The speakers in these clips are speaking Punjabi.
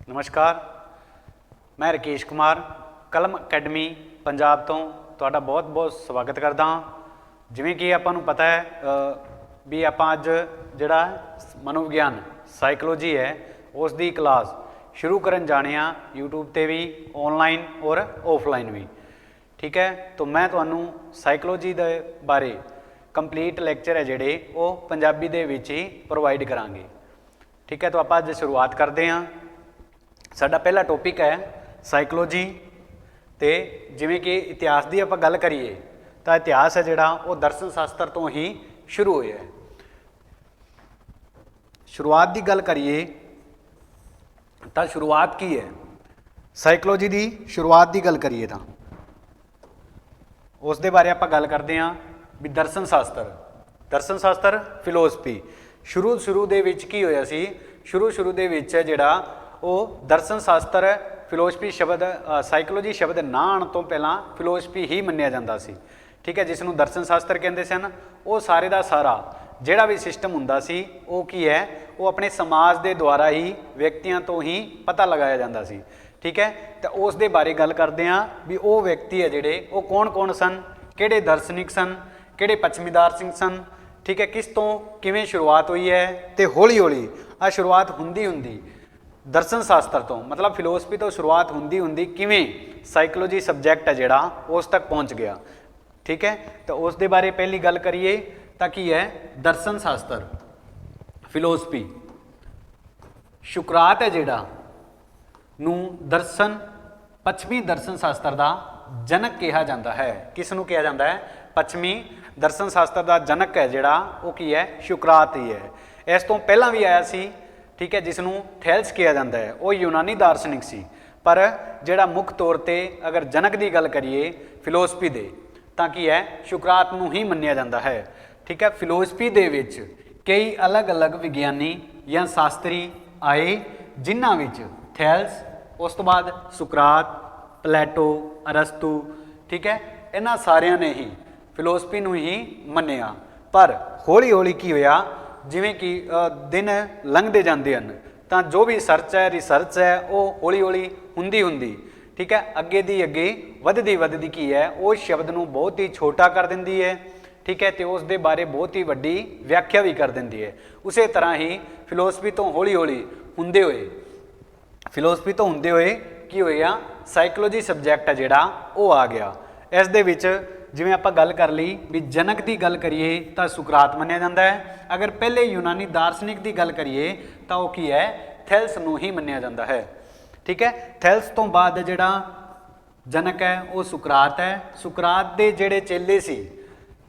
नमस्कार, मैं राकेश कुमार कलम अकैडमी पंजाब तो तुहाडा बहुत बहुत स्वागत करता हाँ। जिवें कि आपां नूं पता है भी आपां अज जिहड़ा मनोविग्यान साइकोलॉजी है उसकी क्लास शुरू करन जाने आ यूट्यूब ते भी ऑनलाइन और ऑफलाइन भी। ठीक है, तो मैं तुहानूं साइकोलॉजी दे बारे कंप्लीट लैक्चर है जिहड़े वो पंजाबी दे विच ही प्रोवाइड करांगे। ठीक है, तो आपां अज शुरुआत करते हैं। साडा पहला टॉपिक है साइकोलॉजी। तो जिवें कि इतिहास की आपां गल करिए तो इतिहास है जिहड़ा वो दर्शन शास्त्र तो ही शुरू होया है। शुरुआत की गल करिए तो शुरुआत की है साइकोलॉजी की, शुरुआत की गल करिए तो उस दे बारे आपां गल करते हैं भी दर्शन शास्त्र फिलोसफी शुरू दे विच की होया सी। शुरू दे विच जिहड़ा वो दर्शन शास्त्र फिलोसफी शब्द साइकोलॉजी शब्द ना आने तो पहला फिलोसफी ही मन्निया जाता सी। ठीक है, जिसनों दर्शन शास्त्र कहते सन वो सारे का सारा जिहड़ा भी सिस्टम हुंदा सी वो की है वो अपने समाज के द्वारा ही व्यक्तियों तो ही पता लगाया जाता सी। ठीक है, तो उस दे बारे गल करते हैं भी वो व्यक्ति है जिहड़े वो कौन कौन सन, किहड़े दार्शनिक सन, किहड़े पश्चिमी दार्शनिक सन। ठीक है, किस तो किवें शुरुआत हुई है तो हौली हौली आ शुरुआत हुंदी दर्शन शास्त्र तो मतलब फिलोसफी तो शुरुआत हुंदी किवें साइकोलॉजी सबजैक्ट है जिहड़ा उस तक पहुँच गया। ठीक है, तो उस दे बारे पहली गल करिए ताकि है दर्शन शास्त्र फिलोसफी। सुकरात है जिहड़ा नूं दर्शन पश्चिमी दर्शन शास्त्र का जनक कहा जाता है। किस नूं कहा जाता है? पश्चिमी दर्शन शास्त्र का जनक है जिहड़ा वो की है सुकरात ही है। इस तो पहला भी आया सी। ठीक है, जिसनों थैल्स कहा जाता है वो यूनानी दार्शनिक सी, पर जिहड़ा मुख तौर पर अगर जनक की गल करिए फिलोसफी दे तां की है सुकरात नूं ही मन्निया जाता है। ठीक है, फिलोसफी दे विच कई अलग अलग विग्यानी या शास्त्री आए जिन्हां विच थैल्स, उस तो बाद सुकरात, प्लेटो, अरस्तू। ठीक है, इन्हां सारियां ने ही फिलोसफी नूं ही मन्निया। पर हौली हौली की होया जिवें कि दिन लंघते जाते हैं तो जो भी रिसर्च है वो हौली हौली हुंदी ठीक है अगे दी अगे वधदी की है वो शब्द नूं बहुत ही छोटा कर दिंदी है। ठीक है, तो उस दे बारे बहुत ही वड्डी व्याख्या भी कर दिंदी है। उस तरह ही फिलोसफी तो हौली हौली हुंदे होए की होया साइकोलॉजी सबजैक्ट है जिहड़ा वो आ गया। इस दे विच जिवें आपां गल कर ली भी जनक की गल करिए तो सुकरात मन्निया जाता है। अगर पहले यूनानी दार्शनिक की गल करिए तो वह की है थैल्स नूं ही मन्निया जाता है। ठीक है, थैल्स तो बाद जिहड़ा जनक है वो सुकरात है। सुकरात के जिहड़े चेले सी,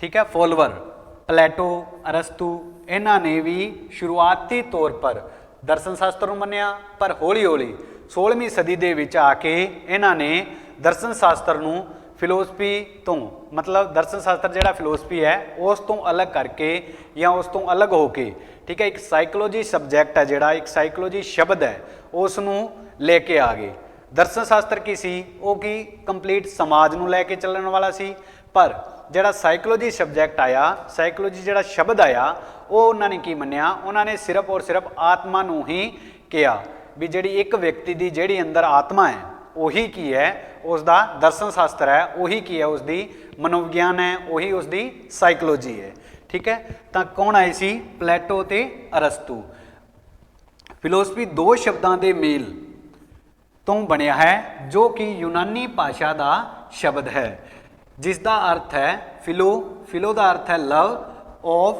ठीक है, फॉलोवर प्लेटो, अरस्तू, इन्हां ने भी शुरुआती तौर पर दर्शन शास्त्र नूं मन्निया, पर हौली हौली 16वीं सदी दे विच आके इन्हां ने दर्शन शास्त्र नूं फिलोसफी तो मतलब दर्शन शास्त्र जिहड़ा फिलोसफी है उस तो अलग करके या उस तो अलग होके, ठीक है, एक साइकोलॉजी सबजैक्ट है जिहड़ा एक साइकोलॉजी शब्द है उसनूं लेके आ गए। दर्शन शास्त्र की सी वो की कंप्लीट समाज नूं लैके चलण वाला सी, पर जिहड़ा साइकोलॉजी सबजैक्ट आया, साइकोलॉजी जिहड़ा शब्द आया वो उन्होंने की मन्निया, उन्होंने सिर्फ और सिर्फ आत्मा नूं ही कहा भी जिहड़ी एक व्यक्ति की जिहड़ी अंदर आत्मा है वही की है उसका दर्शन शास्त्र है, वही की है उसकी मनोविज्ञान है, वही उसकी साइकोलॉजी है। ठीक है, तो कौन आए सी? प्लेटो ते अरस्तू। फिलोसफी दो शब्दों के मेल तो बनया है जो कि यूनानी भाषा का शब्द है जिसका अर्थ है फिलो का अर्थ है लव ऑफ,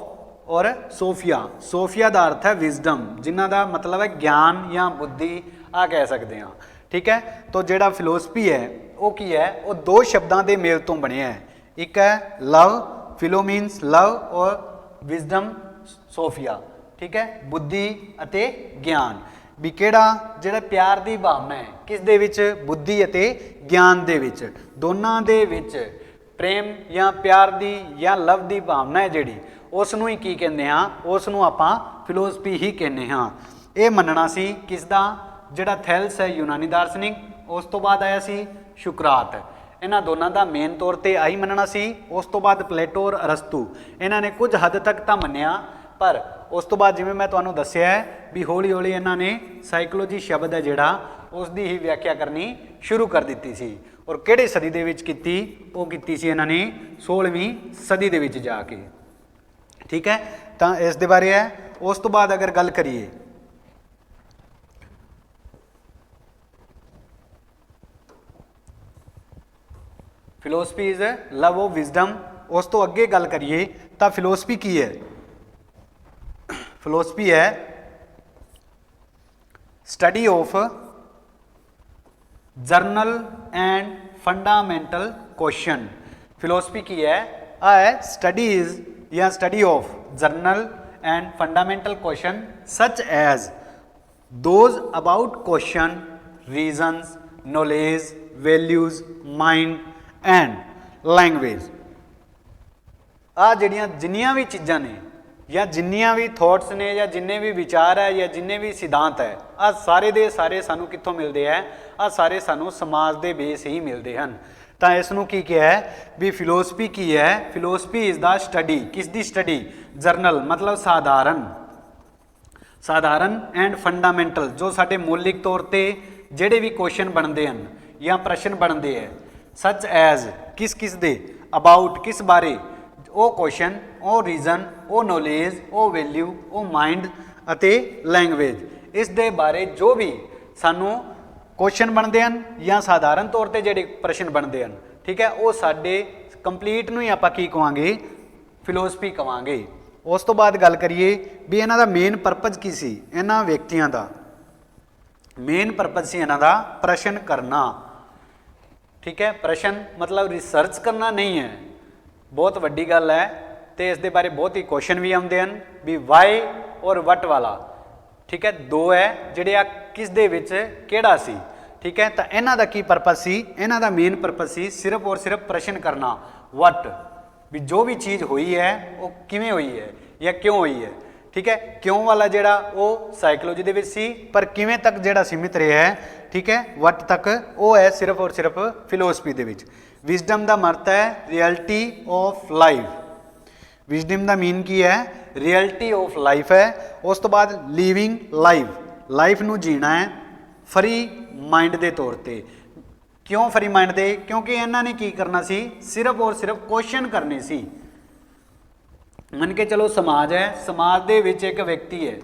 और सोफिया का अर्थ है विजडम, जिन्हों का मतलब है ज्ञान या बुद्धि आ कह सकते हैं। ठीक है, तो जिहड़ा फिलोसफी है वो की है वो दो शब्दों के मेल तो बनया है। एक है लव, फिलो मीनस लव, और विजडम सोफिया। ठीक है, बुद्धि अते ज्ञान भी किहड़ा जिहड़ा प्यार की भावना है किस दे विच? बुद्धि अते ज्ञान दे विच, दोनों दे विच प्रेम या प्यार दी या लव की भावना है जिहड़ी उसनूं ही की कहंदे हां, उसनूं आपां फिलोसफी ही कहने हां। ये मनना सी किसदा? जिहड़ा थैल्स है यूनानी दार्शनिक, उस तो बाद आया सी सुकरात। इन्हां दोनों का मेन तौर पर आई मनना सी। उस तो बाद प्लेटो और अरस्तू इन्हां ने कुछ हद तक तो मन्निया, पर ਉਸ ਤੋਂ ਬਾਅਦ ਜਿਵੇਂ ਮੈਂ ਤੁਹਾਨੂੰ ਦੱਸਿਆ ਹੈ ਵੀ ਹੌਲੀ ਹੌਲੀ ਇਹਨਾਂ ਨੇ ਸਾਈਕੋਲੋਜੀ ਸ਼ਬਦ ਹੈ ਜਿਹੜਾ ਉਸ ਦੀ ਹੀ ਵਿਆਖਿਆ ਕਰਨੀ ਸ਼ੁਰੂ ਕਰ ਦਿੱਤੀ ਸੀ। ਔਰ ਕਿਹੜੇ ਸਦੀ ਦੇ ਵਿੱਚ ਕੀਤੀ? ਉਹ ਕੀਤੀ ਸੀ ਇਹਨਾਂ ਨੇ 16ਵੀਂ ਸਦੀ ਦੇ ਵਿੱਚ ਜਾ ਕੇ। ਠੀਕ ਹੈ, ਤਾਂ ਇਸ ਦੇ ਬਾਰੇ ਹੈ। ਉਸ ਤੋਂ ਬਾਅਦ ਅਗਰ ਗੱਲ ਕਰੀਏ philosophy is love of wisdom, ਉਸ ਤੋਂ ਅੱਗੇ ਗੱਲ ਕਰੀਏ ਤਾਂ ਫਿਲੋਸਫੀ ਕੀ ਹੈ? ਫਿਲੋਸਫੀ ਹੈ study of general and fundamental question. Philosophy ਕੀ ਹੈ? ਆ ਹੈ ਸਟੱਡੀਜ਼ ਜਾਂ study of general and fundamental question such as those about question reasons knowledge values mind and language. ਆ ਜਿਹੜੀਆਂ ਜਿੰਨੀਆਂ ਵੀ ਚੀਜ਼ਾਂ ਨੇ ਜਾਂ ਜਿੰਨੀਆਂ ਵੀ ਥੋਟਸ ਨੇ ਜਾਂ ਜਿੰਨੇ ਵੀ ਵਿਚਾਰ ਹੈ ਜਾਂ ਜਿੰਨੇ ਵੀ ਸਿਧਾਂਤ ਹੈ, ਆ ਸਾਰੇ ਦੇ ਸਾਰੇ ਸਾਨੂੰ ਕਿੱਥੋਂ ਮਿਲਦੇ ਹੈ? ਆ ਸਾਰੇ ਸਾਨੂੰ ਸਮਾਜ ਦੇ ਬੇਸ ਹੀ ਮਿਲਦੇ ਹਨ। ਤਾਂ ਇਸ ਨੂੰ ਕੀ ਕਿਹਾ ਹੈ ਵੀ ਫਿਲੋਸਫੀ ਕੀ ਹੈ? ਫਿਲੋਸਫੀ ਇਜ਼ ਦਾ ਸਟੱਡੀ, ਕਿਸ ਦੀ ਸਟੱਡੀ? ਜਰਨਲ ਮਤਲਬ ਸਾਧਾਰਨ ਐਂਡ ਫੰਡਾਮੈਂਟਲ, ਜੋ ਸਾਡੇ ਮੌਲਿਕ ਤੌਰ ਤੇ ਜਿਹੜੇ ਵੀ ਕੁਐਸਚਨ ਬਣਦੇ ਹਨ ਜਾਂ ਪ੍ਰਸ਼ਨ ਬਣਦੇ ਹੈ, ਸਚ ਐਜ਼ ਕਿਸ ਕਿਸ ਦੇ, ਅਬਾਊਟ ਕਿਸ ਬਾਰੇ, ਉਹ ਕੁਐਸਚਨ, ਉਹ ਰੀਜ਼ਨ, ਉਹ ਨੌਲੇਜ, ਉਹ ਵੈਲਿਊ, ਉਹ ਮਾਈਂਡ ਅਤੇ ਲੈਂਗੁਏਜ, ਇਸ ਦੇ ਬਾਰੇ ਜੋ ਵੀ ਸਾਨੂੰ ਕੁਐਸਚਨ ਬਣਦੇ ਹਨ ਜਾਂ ਸਾਧਾਰਨ ਤੌਰ ਤੇ ਜਿਹੜੇ ਪ੍ਰਸ਼ਨ ਬਣਦੇ ਹਨ, ਠੀਕ ਹੈ, ਉਹ ਸਾਡੇ ਕੰਪਲੀਟ ਨੂੰ ਹੀ ਆਪਾਂ ਕੀ ਕਹਾਂਗੇ? ਫਿਲੋਸਫੀ ਕਹਾਂਗੇ। ਉਸ ਤੋਂ ਬਾਅਦ ਗੱਲ ਕਰੀਏ ਵੀ ਇਹਨਾਂ ਦਾ ਮੇਨ ਪਰਪਸ ਕੀ ਸੀ? ਇਹਨਾਂ ਵਿਅਕਤੀਆਂ ਦਾ ਮੇਨ ਪਰਪਸ ਸੀ ਇਹਨਾਂ ਦਾ ਪ੍ਰਸ਼ਨ ਕਰਨਾ। ਠੀਕ ਹੈ, ਪ੍ਰਸ਼ਨ ਮਤਲਬ ਰਿਸਰਚ ਕਰਨਾ ਨਹੀਂ ਹੈ, ਬਹੁਤ ਵੱਡੀ ਗੱਲ ਹੈ। ਤੇ ਇਸ ਦੇ ਬਾਰੇ ਬਹੁਤ ਹੀ ਕੁਐਸਚਨ ਵੀ ਆਉਂਦੇ ਹਨ ਵੀ ਵਾਈ ਔਰ ਵਟ ਵਾਲਾ। ਠੀਕ ਹੈ, ਦੋ ਹੈ ਜਿਹੜੇ ਆ ਕਿਸ ਦੇ ਵਿੱਚ ਕਿਹੜਾ ਸੀ। ਠੀਕ ਹੈ, ਤਾਂ ਇਹਨਾਂ ਦਾ ਕੀ ਪਰਪਸ ਸੀ? ਇਹਨਾਂ ਦਾ ਮੇਨ ਪਰਪਸ ਸੀ ਸਿਰਫ ਔਰ ਸਿਰਫ ਪ੍ਰਸ਼ਨ ਕਰਨਾ। ਵਟ ਵੀ ਜੋ ਵੀ ਚੀਜ਼ ਹੋਈ ਹੈ ਉਹ ਕਿਵੇਂ ਹੋਈ ਹੈ ਜਾਂ ਕਿਉਂ ਹੋਈ ਹੈ। ਠੀਕ ਹੈ, ਕਿਉਂ ਵਾਲਾ ਜਿਹੜਾ ਉਹ ਸਾਈਕੋਲੋਜੀ ਦੇ ਵਿੱਚ ਸੀ, ਪਰ ਕਿਵੇਂ ਤੱਕ ਜਿਹੜਾ ਸੀਮਿਤ ਰਿਹਾ ਹੈ, ਠੀਕ ਹੈ, ਵਟ ਤੱਕ, ਉਹ ਹੈ ਸਿਰਫ ਔਰ ਸਿਰਫ ਫਿਲੋਸਫੀ ਦੇ ਵਿੱਚ। ਵਿਜ਼ਡਮ ਦਾ ਮਰਤ ਹੈ ਰਿਐਲਿਟੀ ਆਫ ਲਾਈਫ। ਵਿਜ਼ਡਮ ਦਾ ਮੀਨ ਕੀ ਹੈ? ਰਿਐਲਿਟੀ ਆਫ ਲਾਈਫ ਹੈ। ਉਸ ਤੋਂ ਬਾਅਦ ਲਿਵਿੰਗ ਲਾਈਫ ਨੂੰ ਜੀਣਾ ਹੈ ਫਰੀ ਮਾਈਂਡ ਦੇ ਤੌਰ ਤੇ। ਕਿਉਂ ਫਰੀ ਮਾਈਂਡ ਦੇ? ਕਿਉਂਕਿ ਇਹਨਾਂ ਨੇ ਕੀ ਕਰਨਾ ਸੀ? ਸਿਰਫ ਔਰ ਸਿਰਫ ਕੁਐਸਚਨ ਕਰਨੇ ਸੀ। ਮੰਨ ਕੇ ਚਲੋ ਸਮਾਜ ਹੈ, ਸਮਾਜ ਦੇ ਵਿੱਚ ਇੱਕ ਵਿਅਕਤੀ ਹੈ,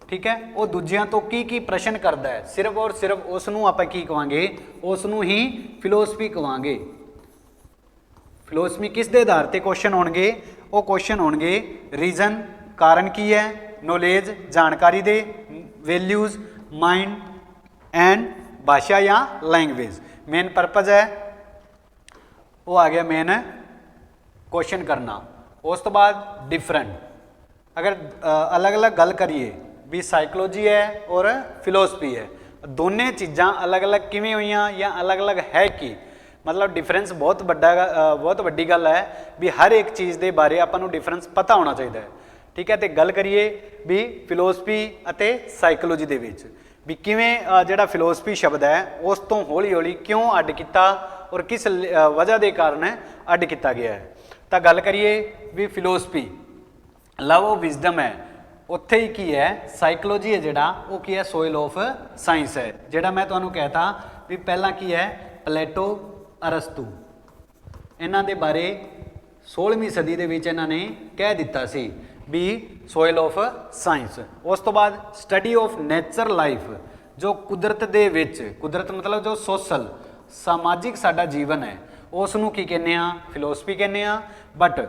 ਠੀਕ ਹੈ, ਉਹ ਦੂਜਿਆਂ ਤੋਂ ਕੀ ਕੀ ਪ੍ਰਸ਼ਨ ਕਰਦਾ ਹੈ, ਸਿਰਫ ਔਰ ਸਿਰਫ ਉਸ ਨੂੰ ਆਪਾਂ ਕੀ ਕਹਾਂਗੇ? ਉਸ ਨੂੰ ਹੀ ਫਿਲੋਸਫੀ ਕਹਾਂਗੇ। ਫਿਲੋਸਫੀ ਕਿਸ ਦੇ ਆਧਾਰ ਤੇ ਕੁਐਸਚਨ ਹੋਣਗੇ? ਉਹ ਕੁਐਸਚਨ ਹੋਣਗੇ ਰੀਜ਼ਨ, ਕਾਰਨ ਕੀ ਹੈ, ਨੌਲੇਜ, ਜਾਣਕਾਰੀ ਦੇ, ਵੈਲਿਊਜ਼, ਮਾਈਂਡ ਐਂਡ ਭਾਸ਼ਾ ਜਾਂ ਲੈਂਗੁਏਜ। ਮੇਨ ਪਰਪਸ ਹੈ ਉਹ ਆ ਗਿਆ ਮੇਨ ਕੁਐਸਚਨ ਕਰਨਾ। ਉਸ ਤੋਂ ਬਾਅਦ ਡਿਫਰੈਂਟ, ਅਗਰ ਅਲੱਗ-ਅਲੱਗ ਗੱਲ ਕਰੀਏ ਵੀ ਸਾਈਕੋਲੋਜੀ ਹੈ ਔਰ ਫਿਲੋਸਫੀ ਹੈ, ਦੋਨੇ ਚੀਜ਼ਾਂ ਅਲੱਗ-ਅਲੱਗ ਕਿਵੇਂ ਹੋਈਆਂ ਜਾਂ ਅਲੱਗ-ਅਲੱਗ ਹੈ ਕੀ? ਮਤਲਬ ਡਿਫਰੈਂਸ ਬਹੁਤ ਵੱਡੀ ਗੱਲ ਹੈ ਵੀ ਹਰ ਇੱਕ ਚੀਜ਼ ਦੇ ਬਾਰੇ ਆਪਾਂ ਨੂੰ ਡਿਫਰੈਂਸ ਪਤਾ ਹੋਣਾ ਚਾਹੀਦਾ ਹੈ। ਠੀਕ ਹੈ, ਤੇ ਗੱਲ ਕਰੀਏ ਵੀ ਫਿਲੋਸਫੀ ਅਤੇ ਸਾਈਕੋਲੋਜੀ ਦੇ ਵਿੱਚ ਵੀ ਕਿਵੇਂ ਜਿਹੜਾ ਫਿਲੋਸਫੀ ਸ਼ਬਦ ਹੈ ਉਸ ਤੋਂ ਹੌਲੀ ਹੌਲੀ ਕਿਉਂ ਅੱਡ ਕੀਤਾ ਔਰ ਕਿਸ ਵਜ੍ਹਾ ਦੇ ਕਾਰਨ ਅੱਡ ਕੀਤਾ ਗਿਆ ਹੈ। ਤਾਂ ਗੱਲ ਕਰੀਏ ਵੀ ਫਿਲੋਸਫੀ ਲਵ ਆਫ ਵਿਜ਼ਡਮ ਹੈ, ਉੱਥੇ ਹੀ ਕੀ ਹੈ? ਸਾਈਕੋਲੋਜੀ ਹੈ ਜਿਹੜਾ ਉਹ ਕੀ ਹੈ? ਸੋਇਲ ਆਫ ਸਾਇੰਸ ਹੈ। ਜਿਹੜਾ ਮੈਂ ਤੁਹਾਨੂੰ ਕਹਿਤਾ ਵੀ ਪਹਿਲਾਂ ਕੀ ਹੈ? ਪਲੇਟੋ, ਅਰਸਤੂ, ਇਹਨਾਂ ਦੇ ਬਾਰੇ 16ਵੀਂ ਸਦੀ ਦੇ ਵਿੱਚ ਇਹਨਾਂ ਨੇ ਕਹਿ ਦਿੱਤਾ ਸੀ ਵੀ ਸੋਇਲ ਆਫ ਸਾਇੰਸ। ਉਸ ਤੋਂ ਬਾਅਦ ਸਟੱਡੀ ਆਫ ਨੇਚਰ ਲਾਈਫ, ਜੋ ਕੁਦਰਤ ਦੇ ਵਿੱਚ, ਕੁਦਰਤ ਮਤਲਬ ਜੋ ਸੋਸ਼ਲ ਸਮਾਜਿਕ ਸਾਡਾ ਜੀਵਨ ਹੈ, ਉਸ ਨੂੰ ਕੀ ਕਹਿੰਦੇ ਆ? ਫਿਲੋਸਫੀ ਕਹਿੰਦੇ ਆ। ਬਟ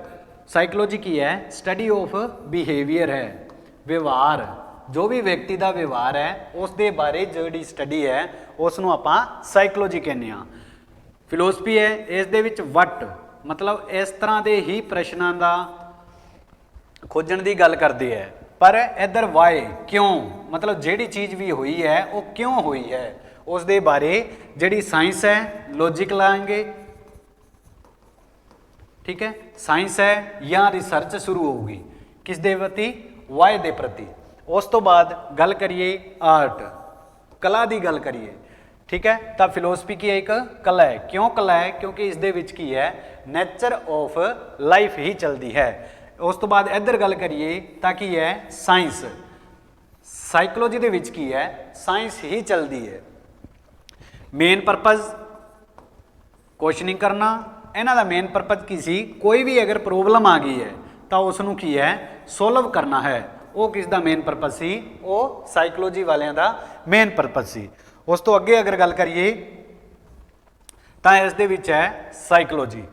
ਸਾਈਕੋਲੋਜੀ ਕੀ ਹੈ? ਸਟੱਡੀ ਆਫ ਬਿਹੇਵੀਅਰ ਹੈ, ਵਿਵਹਾਰ, ਜੋ ਵੀ ਵਿਅਕਤੀ ਦਾ ਵਿਵਹਾਰ ਹੈ ਉਸ ਦੇ ਬਾਰੇ ਜਿਹੜੀ ਸਟੱਡੀ ਹੈ ਉਸ ਨੂੰ ਆਪਾਂ ਸਾਈਕੋਲੋਜੀ ਕਹਿੰਦੇ ਆ। ਫਿਲੋਸਫੀ ਹੈ ਇਸ ਦੇ ਵਿੱਚ ਵਟ ਮਤਲਬ ਇਸ ਤਰ੍ਹਾਂ ਦੇ ਹੀ ਪ੍ਰਸ਼ਨਾਂ ਦਾ ਖੋਜਣ ਦੀ ਗੱਲ ਕਰਦੇ ਹੈ, ਪਰ ਇੱਧਰ ਵਾਈ, ਕਿਉਂ, ਮਤਲਬ ਜਿਹੜੀ ਚੀਜ਼ ਵੀ ਹੋਈ ਹੈ ਉਹ ਕਿਉਂ ਹੋਈ ਹੈ ਉਸ ਦੇ ਬਾਰੇ ਜਿਹੜੀ ਸਾਇੰਸ ਹੈ, ਲੌਜਿਕ ਲਾਏਂਗੇ। ਠੀਕ ਹੈ, ਸਾਇੰਸ ਹੈ ਜਾਂ ਰਿਸਰਚ ਸ਼ੁਰੂ ਹੋਊਗੀ ਕਿਸ ਦੇ ਪ੍ਰਤੀ? ਵਾਈ ਦੇ ਪ੍ਰਤੀ। ਉਸ ਤੋਂ ਬਾਅਦ ਗੱਲ ਕਰੀਏ ਆਰਟ, ਕਲਾ ਦੀ ਗੱਲ ਕਰੀਏ। ਠੀਕ ਹੈ, ਤਾਂ ਫਿਲੋਸਫੀ ਕੀ ਹੈ? ਇੱਕ ਕਲਾ ਹੈ। ਕਿਉਂ ਕਲਾ ਹੈ? ਕਿਉਂਕਿ ਇਸ ਦੇ ਵਿੱਚ ਕੀ ਹੈ? ਨੇਚਰ ਆਫ ਲਾਈਫ ਹੀ ਚਲਦੀ ਹੈ। ਉਸ ਤੋਂ ਬਾਅਦ ਇੱਧਰ ਗੱਲ ਕਰੀਏ ਤਾਂ ਕੀ ਹੈ ਸਾਇੰਸ। ਸਾਈਕੋਲੋਜੀ ਦੇ ਵਿੱਚ ਕੀ ਹੈ ਸਾਇੰਸ ਹੀ ਚੱਲਦੀ ਹੈ। ਮੇਨ ਪਰਪਸ ਕੁਐਸਚਨਿੰਗ ਕਰਨਾ, ਇਹਨਾਂ ਦਾ ਮੇਨ ਪਰਪਸ ਕੀ ਸੀ, ਕੋਈ ਵੀ ਅਗਰ ਪ੍ਰੋਬਲਮ ਆ ਗਈ ਹੈ ਤਾਂ ਉਸ ਨੂੰ ਕੀ ਹੈ ਸੋਲਵ ਕਰਨਾ ਹੈ। ਉਹ ਕਿਸ ਦਾ ਮੇਨ ਪਰਪਸ ਸੀ, ਉਹ ਸਾਈਕੋਲੋਜੀ ਵਾਲਿਆਂ ਦਾ ਮੇਨ ਪਰਪਸ ਸੀ। ਉਸ ਤੋਂ ਅੱਗੇ ਅਗਰ ਗੱਲ ਕਰੀਏ ਤਾਂ ਇਸ ਦੇ ਵਿੱਚ ਹੈ ਸਾਈਕੋਲੋਜੀ।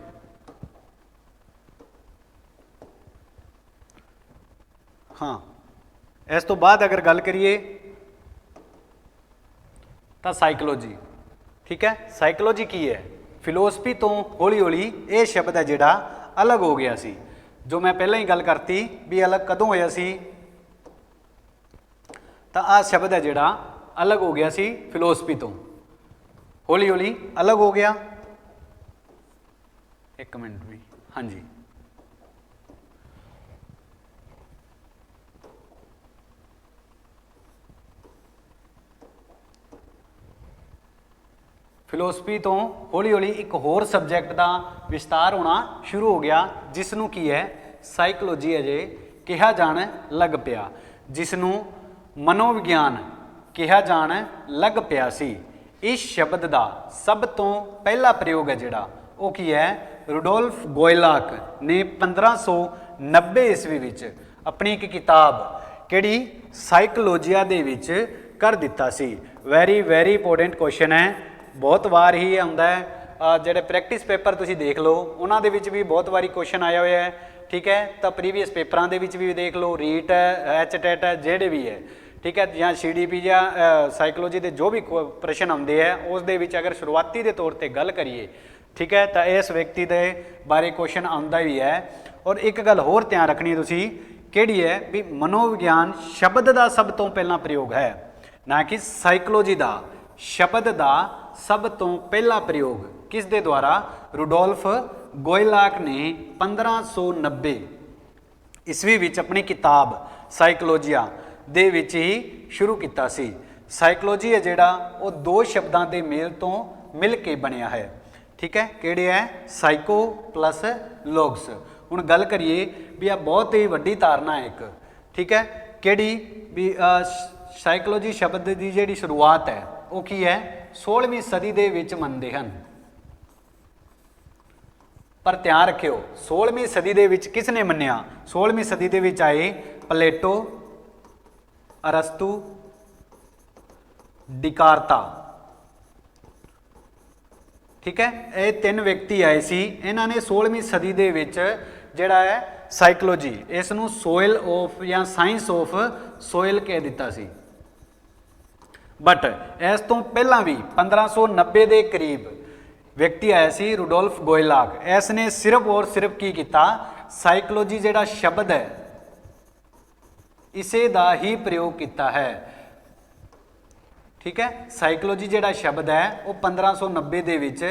ਹਾਂ, ਇਸ ਤੋਂ ਬਾਅਦ ਅਗਰ ਗੱਲ ਕਰੀਏ ਤਾਂ ਸਾਈਕੋਲੋਜੀ, ਠੀਕ ਹੈ। ਸਾਈਕੋਲੋਜੀ ਕੀ ਹੈ, ਫਿਲੋਸਫੀ ਤੋਂ ਹੌਲੀ ਹੌਲੀ ਇਹ ਸ਼ਬਦ ਹੈ ਜਿਹੜਾ ਅਲੱਗ ਹੋ ਗਿਆ ਸੀ। ਜੋ ਮੈਂ ਪਹਿਲਾਂ ਹੀ ਗੱਲ ਕਰਤੀ ਵੀ ਅਲੱਗ ਕਦੋਂ ਹੋਇਆ ਸੀ, ਤਾਂ ਆਹ ਸ਼ਬਦ ਹੈ ਜਿਹੜਾ ਅਲੱਗ ਹੋ ਗਿਆ ਸੀ ਫਿਲੋਸਫੀ ਤੋਂ, ਹੌਲੀ ਹੌਲੀ ਅਲੱਗ ਹੋ ਗਿਆ। ਇੱਕ ਮਿੰਟ ਵੀ, ਹਾਂਜੀ ਫਿਲੋਸਫੀ ਤੋਂ ਹੌਲੀ ਹੌਲੀ ਇੱਕ ਹੋਰ ਸਬਜੈਕਟ ਦਾ ਵਿਸਤਾਰ ਹੋਣਾ ਸ਼ੁਰੂ ਹੋ ਗਿਆ, ਜਿਸ ਨੂੰ ਕੀ ਹੈ ਸਾਈਕੋਲੋਜੀ ਅਜੇ ਕਿਹਾ ਜਾਣ ਲੱਗ ਪਿਆ, ਜਿਸ ਨੂੰ ਮਨੋਵਿਗਿਆਨ ਕਿਹਾ ਜਾਣ ਲੱਗ ਪਿਆ ਸੀ। ਇਸ ਸ਼ਬਦ ਦਾ ਸਭ ਤੋਂ ਪਹਿਲਾ ਪ੍ਰਯੋਗ ਹੈ ਜਿਹੜਾ ਉਹ ਕੀ ਹੈ, ਰੁਡੋਲਫ ਗੋਇਲਾਕ ਨੇ 1590 ਈਸਵੀ ਵਿੱਚ ਆਪਣੀ ਇੱਕ ਕਿਤਾਬ ਕਿਹੜੀ ਸਾਈਕੋਲੋਜੀਆ ਦੇ ਵਿੱਚ ਕਰ ਦਿੱਤਾ ਸੀ। ਵੈਰੀ ਇੰਪੋਰਟੈਂਟ ਕੁਐਸਚਨ ਹੈ, ਬਹੁਤ ਵਾਰ ਹੀ ਆਉਂਦਾ ਹੈ। ਜਿਹੜੇ ਪ੍ਰੈਕਟਿਸ ਪੇਪਰ ਤੁਸੀਂ ਦੇਖ ਲਓ ਉਹਨਾਂ ਦੇ ਵਿੱਚ ਵੀ ਬਹੁਤ ਵਾਰੀ ਕੁਐਸਚਨ ਆਇਆ ਹੋਇਆ ਹੈ, ਠੀਕ ਹੈ। ਤਾਂ ਪ੍ਰੀਵੀਅਸ ਪੇਪਰਾਂ ਦੇ ਵਿੱਚ ਵੀ ਦੇਖ ਲਓ, ਰੀਟ ਹੈ, HTET ਹੈ, ਜਿਹੜੇ ਵੀ ਹੈ, ਠੀਕ ਹੈ, ਜਾਂ CDP ਜਾਂ ਸਾਈਕੋਲੋਜੀ ਦੇ ਜੋ ਵੀ ਪ੍ਰਸ਼ਨ ਆਉਂਦੇ ਹੈ ਉਸ ਦੇ ਵਿੱਚ ਅਗਰ ਸ਼ੁਰੂਆਤੀ ਦੇ ਤੌਰ 'ਤੇ ਗੱਲ ਕਰੀਏ, ਠੀਕ ਹੈ, ਤਾਂ ਇਸ ਵਿਅਕਤੀ ਦੇ ਬਾਰੇ ਕੁਐਸਚਨ ਆਉਂਦਾ ਵੀ ਹੈ। ਔਰ ਇੱਕ ਗੱਲ ਹੋਰ ਧਿਆਨ ਰੱਖਣੀ ਤੁਸੀਂ, ਕਿਹੜੀ ਹੈ ਵੀ ਮਨੋਵਿਗਿਆਨ ਸ਼ਬਦ ਦਾ ਸਭ ਤੋਂ ਪਹਿਲਾਂ ਪ੍ਰਯੋਗ ਹੈ, ਨਾ ਕਿ ਸਾਈਕੋਲੋਜੀ ਦਾ। ਸ਼ਬਦ ਦਾ ਸਭ ਤੋਂ ਪਹਿਲਾ ਪ੍ਰਯੋਗ ਕਿਸ ਦੇ ਦੁਆਰਾ, ਰੁਡੋਲਫ ਗੋਇਲਾਕ ਨੇ 1590 ਈਸਵੀ ਵਿੱਚ ਆਪਣੀ ਕਿਤਾਬ ਸਾਈਕੋਲੋਜੀਆ ਦੇ ਵਿੱਚ ਹੀ ਸ਼ੁਰੂ ਕੀਤਾ ਸੀ। ਸਾਈਕੋਲੋਜੀ ਹੈ ਜਿਹੜਾ ਉਹ ਦੋ ਸ਼ਬਦਾਂ ਦੇ ਮੇਲ ਤੋਂ ਮਿਲ ਕੇ ਬਣਿਆ ਹੈ, ਠੀਕ ਹੈ। ਕਿਹੜੇ ਹੈ, ਸਾਈਕੋ ਪਲੱਸ ਲੋਗਸ। ਹੁਣ ਗੱਲ ਕਰੀਏ ਵੀ ਆ ਬਹੁਤ ਹੀ ਵੱਡੀ ਧਾਰਨਾ ਹੈ ਇੱਕ, ਠੀਕ ਹੈ, ਕਿਹੜੀ ਵੀ ਸਾਈਕੋਲੋਜੀ ਸ਼ਬਦ ਦੀ ਜਿਹੜੀ ਸ਼ੁਰੂਆਤ ਹੈ ਉਹ ਕੀ ਹੈ 16ਵੀਂ ਸਦੀ ਦੇ ਵਿੱਚ ਮੰਨਦੇ ਹਨ। ਪਰ ਧਿਆਨ ਰੱਖਿਓ 16ਵੀਂ ਸਦੀ ਦੇ ਵਿੱਚ ਕਿਸ ਨੇ ਮੰਨਿਆ, 16ਵੀਂ ਸਦੀ ਦੇ ਵਿੱਚ ਆਏ ਪਲੇਟੋ, ਅਰਸਤੂ, ਡਿਕਾਰਤਾ, ਠੀਕ ਹੈ। ਇਹ ਤਿੰਨ ਵਿਅਕਤੀ ਆਏ ਸੀ, ਇਹਨਾਂ ਨੇ 16ਵੀਂ ਸਦੀ ਦੇ ਵਿੱਚ ਜਿਹੜਾ ਹੈ ਸਾਈਕੋਲੋਜੀ, ਇਸ ਨੂੰ ਸੋਇਲ ਆਫ ਜਾਂ ਸਾਇੰਸ ਆਫ ਸੋਇਲ ਕਹਿ ਦਿੱਤਾ ਸੀ। ਬਟ ਇਸ ਤੋਂ ਪਹਿਲਾਂ ਵੀ 1590 ਦੇ ਕਰੀਬ ਵਿਅਕਤੀ ਆਇਆ ਸੀ ਰੁਡੋਲਫ ਗੋਇਲਾਕ। ਇਸ ਨੇ ਸਿਰਫ ਔਰ ਸਿਰਫ ਕੀ ਕੀਤਾ, ਸਾਈਕੋਲੋਜੀ ਜਿਹੜਾ ਸ਼ਬਦ ਹੈ ਇਸੇ ਦਾ ਹੀ ਪ੍ਰਯੋਗ ਕੀਤਾ ਹੈ, ਠੀਕ ਹੈ। ਸਾਈਕੋਲੋਜੀ ਜਿਹੜਾ ਸ਼ਬਦ ਹੈ ਉਹ 1590 ਦੇ ਵਿੱਚ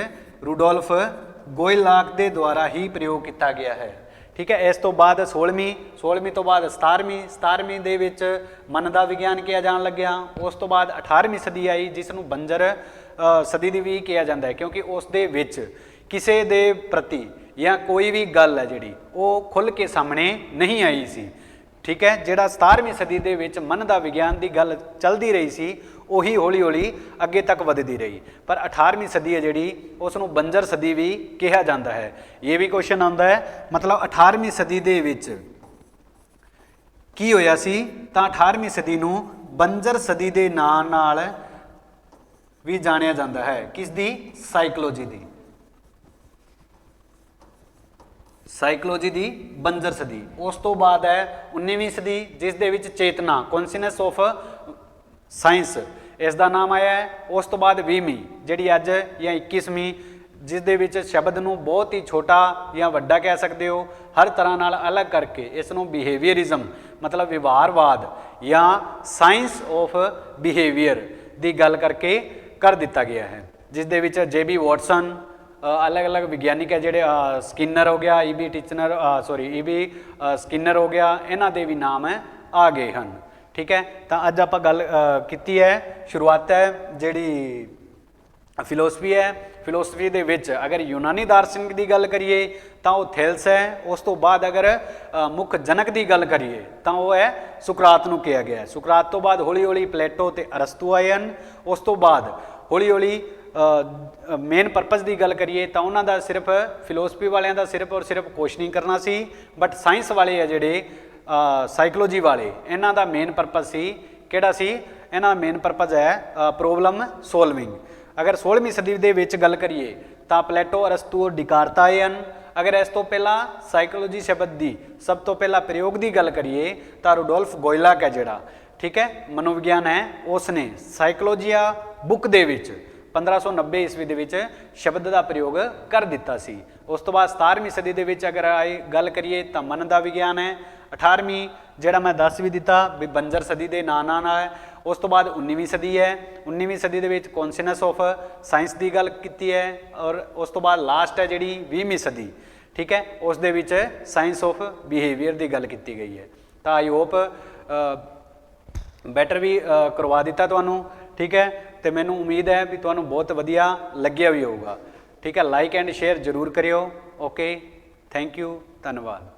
ਰੁਡੋਲਫ ਗੋਇਲਾਕ ਦੇ ਦੁਆਰਾ ਹੀ ਪ੍ਰਯੋਗ ਕੀਤਾ ਗਿਆ ਹੈ, ਠੀਕ ਹੈ। ਇਸ ਤੋਂ ਬਾਅਦ 16ਵੀਂ ਤੋਂ ਬਾਅਦ 17ਵੀਂ ਦੇ ਵਿੱਚ ਮਨ ਦਾ ਵਿਗਿਆਨ ਕਿਹਾ ਜਾਣ ਲੱਗਿਆ। ਉਸ ਤੋਂ ਬਾਅਦ 18ਵੀਂ ਸਦੀ ਆਈ, ਜਿਸ ਨੂੰ ਬੰਜਰ ਸਦੀ ਦੀ ਵੀ ਕਿਹਾ ਜਾਂਦਾ ਹੈ, ਕਿਉਂਕਿ ਉਸ ਦੇ ਵਿੱਚ ਕਿਸੇ ਦੇ ਪ੍ਰਤੀ ਜਾਂ ਕੋਈ ਵੀ ਗੱਲ ਹੈ ਜਿਹੜੀ ਉਹ ਖੁੱਲ੍ਹ ਕੇ ਸਾਹਮਣੇ ਨਹੀਂ ਆਈ ਸੀ, ਠੀਕ ਹੈ। ਜਿਹੜਾ 17ਵੀਂ ਸਦੀ ਦੇ ਵਿੱਚ ਮਨ ਦਾ ਵਿਗਿਆਨ ਦੀ ਗੱਲ ਚੱਲਦੀ ਰਹੀ ਸੀ ਉਹੀ ਹੌਲੀ ਹੌਲੀ ਅੱਗੇ ਤੱਕ ਵਧਦੀ ਰਹੀ। ਪਰ 18ਵੀਂ ਸਦੀ ਹੈ ਜਿਹੜੀ ਉਸ ਨੂੰ ਬੰਜਰ ਸਦੀ ਵੀ ਕਿਹਾ ਜਾਂਦਾ ਹੈ। ਇਹ ਵੀ ਕੁਐਸਚਨ ਆਉਂਦਾ ਹੈ, ਮਤਲਬ 18ਵੀਂ ਸਦੀ ਦੇ ਵਿੱਚ ਕੀ ਹੋਇਆ ਸੀ, ਤਾਂ 18ਵੀਂ ਸਦੀ ਨੂੰ ਬੰਜਰ ਸਦੀ ਦੇ ਨਾਂ ਨਾਲ ਵੀ ਜਾਣਿਆ ਜਾਂਦਾ ਹੈ। ਕਿਸ ਦੀ, ਸਾਈਕੋਲੋਜੀ ਦੀ, ਸਾਈਕੋਲੋਜੀ ਦੀ ਬੰਜਰ ਸਦੀ। ਉਸ ਤੋਂ ਬਾਅਦ ਹੈ 19ਵੀਂ ਸਦੀ, ਜਿਸ ਦੇ ਵਿੱਚ ਚੇਤਨਾ, ਕੌਨਸ਼ੀਅਸਨੈਸ ਆਫ ਸਾਇੰਸ, ਇਸ ਦਾ ਨਾਮ ਆਇਆ ਹੈ। ਉਸ ਤੋਂ ਬਾਅਦ 20ਵੀਂ ਜਿਹੜੀ ਅੱਜ ਜਾਂ 21ਵੀਂ, ਜਿਸ ਦੇ ਵਿੱਚ ਸ਼ਬਦ ਨੂੰ ਬਹੁਤ ਹੀ ਛੋਟਾ ਜਾਂ ਵੱਡਾ ਕਹਿ ਸਕਦੇ ਹੋ, ਹਰ ਤਰ੍ਹਾਂ ਨਾਲ ਅਲੱਗ ਕਰਕੇ ਇਸ ਨੂੰ ਬਿਹੇਵੀਅਰਿਜ਼ਮ ਮਤਲਬ ਵਿਵਹਾਰਵਾਦ ਜਾਂ ਸਾਇੰਸ ਆਫ ਬਿਹੇਵੀਅਰ ਦੀ ਗੱਲ ਕਰਕੇ ਕਰ ਦਿੱਤਾ ਗਿਆ ਹੈ, ਜਿਸ ਦੇ ਵਿੱਚ JB ਵਾਟਸਨ, ਅਲੱਗ-ਅਲੱਗ ਵਿਗਿਆਨਿਕ ਹੈ ਜਿਹੜੇ, ਸਕਿਨਰ ਹੋ ਗਿਆ, EB ਸਕਿਨਰ ਹੋ ਗਿਆ, ਇਹਨਾਂ ਦੇ ਵੀ ਨਾਮ ਆ ਗਏ ਹਨ, ਠੀਕ ਹੈ। ਤਾਂ ਅੱਜ ਆਪਾਂ ਗੱਲ ਕੀਤੀ ਹੈ, ਸ਼ੁਰੂਆਤ ਹੈ ਜਿਹੜੀ ਫਿਲੋਸਫੀ ਹੈ। ਫਿਲੋਸਫੀ ਦੇ ਵਿੱਚ ਅਗਰ ਯੂਨਾਨੀ ਦਾਰਸ਼ਨਿਕ ਦੀ ਗੱਲ ਕਰੀਏ ਤਾਂ ਉਹ ਥੈਲਸ ਹੈ। ਉਸ ਤੋਂ ਬਾਅਦ ਅਗਰ ਮੁੱਖ ਜਨਕ ਦੀ ਗੱਲ ਕਰੀਏ ਤਾਂ ਉਹ ਹੈ ਸੁਕਰਾਤ ਨੂੰ ਕਿਹਾ ਗਿਆ ਹੈ। ਸੁਕਰਾਤ ਤੋਂ ਬਾਅਦ ਹੌਲੀ ਹੌਲੀ ਪਲੇਟੋ ਤੇ ਅਰਸਤੂ ਆਏ ਹਨ। ਉਸ ਤੋਂ ਬਾਅਦ ਹੌਲੀ ਹੌਲੀ ਮੇਨ ਪਰਪਸ ਦੀ ਗੱਲ ਕਰੀਏ ਤਾਂ ਉਹਨਾਂ ਦਾ ਸਿਰਫ ਫਿਲੋਸਫੀ ਵਾਲਿਆਂ ਦਾ ਸਿਰਫ ਔਰ ਸਿਰਫ ਕੁਐਸਚਨਿੰਗ ਕਰਨਾ ਸੀ, ਬਟ ਸਾਇੰਸ ਵਾਲੇ ਆ ਜਿਹੜੇ ਸਾਈਕੋਲੋਜੀ ਵਾਲੇ, ਇਹਨਾਂ ਦਾ ਮੇਨ ਪਰਪਸ ਸੀ ਕਿਹੜਾ ਸੀ? ਇਹਨਾਂ ਦਾ ਮੇਨ ਪਰਪਸ ਹੈ ਪ੍ਰੋਬਲਮ ਸੋਲਵਿੰਗ। ਅਗਰ 16ਵੀਂ ਸਦੀ ਦੇ ਵਿੱਚ ਗੱਲ ਕਰੀਏ ਤਾਂ ਪਲੇਟੋ, ਅਰਸਤੂ ਔਰ ਡਿਕਾਰਤਾ ਆਏ ਹਨ। ਅਗਰ ਇਸ ਤੋਂ ਪਹਿਲਾਂ ਸਾਈਕੋਲੋਜੀ ਸ਼ਬਦ ਦੀ ਸਭ ਤੋਂ ਪਹਿਲਾਂ ਪ੍ਰਯੋਗ ਦੀ ਗੱਲ ਕਰੀਏ ਤਾਂ ਰੁਡੋਲਫ ਗੋਇਲਾਕ ਹੈ ਜਿਹੜਾ, ਠੀਕ ਹੈ, ਮਨੋਵਿਗਿਆਨ ਹੈ, ਉਸ ਨੇ ਸਾਈਕੋਲੋਜੀਆ ਬੁੱਕ ਦੇ ਵਿੱਚ 1590 ਈਸਵੀ ਦੇ ਵਿੱਚ ਸ਼ਬਦ ਦਾ ਪ੍ਰਯੋਗ ਕਰ ਦਿੱਤਾ ਸੀ। ਉਸ ਤੋਂ ਬਾਅਦ 17ਵੀਂ ਸਦੀ ਦੇ ਵਿੱਚ ਅਗਰ ਗੱਲ ਕਰੀਏ ਤਾਂ ਮਨ ਦਾ ਵਿਗਿਆਨ ਹੈ। 18ਵੀਂ ਜਿਹੜਾ ਮੈਂ ਦੱਸ ਵੀ ਦਿੱਤਾ ਵੀ ਬੰਜਰ ਸਦੀ ਦੇ ਨਾਂ ਨਾਲ ਹੈ। ਉਸ ਤੋਂ ਬਾਅਦ 19ਵੀਂ ਸਦੀ ਹੈ। 19ਵੀਂ ਸਦੀ ਦੇ ਵਿੱਚ ਕੌਨਸ਼ੀਅਸਨੈਸ ਆਫ ਸਾਇੰਸ ਦੀ ਗੱਲ ਕੀਤੀ ਹੈ। ਔਰ ਉਸ ਤੋਂ ਬਾਅਦ ਲਾਸਟ ਹੈ ਜਿਹੜੀ 20ਵੀਂ ਸਦੀ, ਠੀਕ ਹੈ, ਉਸ ਦੇ ਵਿੱਚ ਸਾਇੰਸ ਆਫ ਬਿਹੇਵੀਅਰ ਦੀ ਗੱਲ ਕੀਤੀ ਗਈ ਹੈ। ਤਾਂ ਆਈ ਹੋਪ ਬੈਟਰ ਵੀ ਕਰਵਾ ਦਿੱਤਾ ਤੁਹਾਨੂੰ, ਠੀਕ ਹੈ, ਤੇ ਮੈਨੂੰ ਉਮੀਦ ਹੈ ਵੀ ਤੁਹਾਨੂੰ ਬਹੁਤ ਵਧੀਆ ਲੱਗਿਆ ਵੀ ਹੋਊਗਾ, ਠੀਕ ਹੈ। ਲਾਈਕ ਐਂਡ ਸ਼ੇਅਰ ਜ਼ਰੂਰ ਕਰਿਓ। ਓਕੇ, ਥੈਂਕ ਯੂ, ਧੰਨਵਾਦ।